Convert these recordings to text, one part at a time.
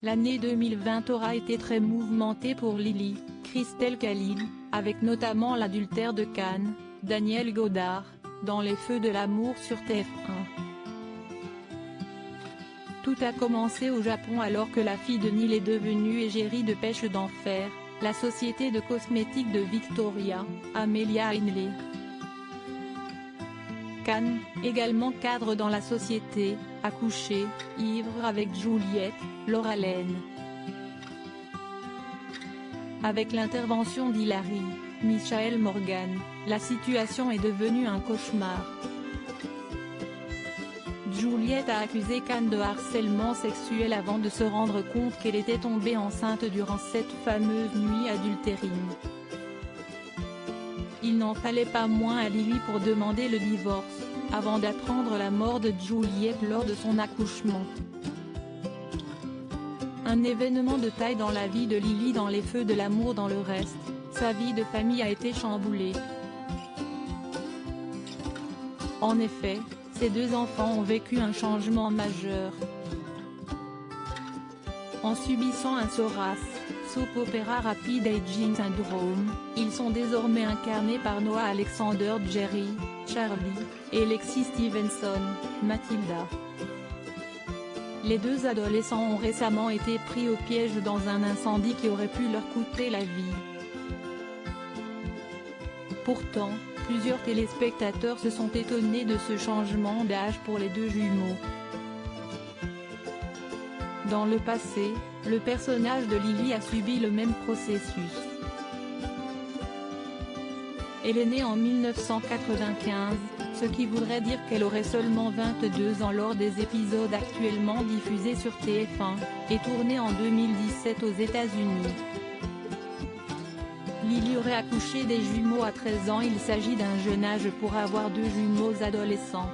L'année 2020 aura été très mouvementée pour Lily, Christelle Khalil, avec notamment l'adultère de Cannes, Daniel Godard, dans Les Feux de l'amour sur TF1. Tout a commencé au Japon alors que la fille de Neil est devenue égérie de Pêche d'Enfer, la société de cosmétiques de Victoria, Amelia Heinle. Cannes, également cadre dans la société, a couché, ivre avec Juliette, Laura Lane. Avec l'intervention d'Hilary, Michael Morgan, la situation est devenue un cauchemar. Juliette a accusé Cannes de harcèlement sexuel avant de se rendre compte qu'elle était tombée enceinte durant cette fameuse nuit adultérine. Il n'en fallait pas moins à Lily pour demander le divorce, avant d'apprendre la mort de Juliette lors de son accouchement. Un événement de taille dans la vie de Lily dans Les Feux de l'amour. Dans le reste, sa vie de famille a été chamboulée. En effet, ses deux enfants ont vécu un changement majeur. En subissant un SORAS, Soap Opera Rapid Aging Syndrome, ils sont désormais incarnés par Noah Alexander Jerry, Charlie, et Lexi Stevenson, Mathilda. Les deux adolescents ont récemment été pris au piège dans un incendie qui aurait pu leur coûter la vie. Pourtant, plusieurs téléspectateurs se sont étonnés de ce changement d'âge pour les deux jumeaux. Dans le passé, le personnage de Lily a subi le même processus. Elle est née en 1995, ce qui voudrait dire qu'elle aurait seulement 22 ans lors des épisodes actuellement diffusés sur TF1, et tournés en 2017 aux États-Unis. Lily aurait accouché des jumeaux à 13 ans. Il s'agit d'un jeune âge pour avoir deux jumeaux adolescents.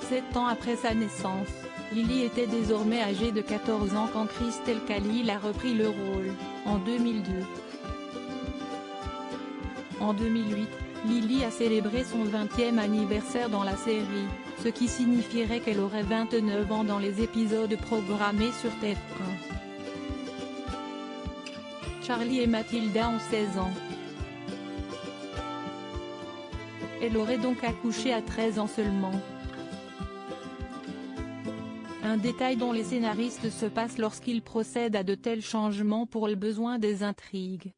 7 ans après sa naissance, Lily était désormais âgée de 14 ans quand Christelle Khalil a repris le rôle, en 2002. En 2008, Lily a célébré son 20e anniversaire dans la série, ce qui signifierait qu'elle aurait 29 ans dans les épisodes programmés sur TF1. Charlie et Mathilda ont 16 ans. Elle aurait donc accouché à 13 ans seulement. Un détail dont les scénaristes se passent lorsqu'ils procèdent à de tels changements pour le besoin des intrigues.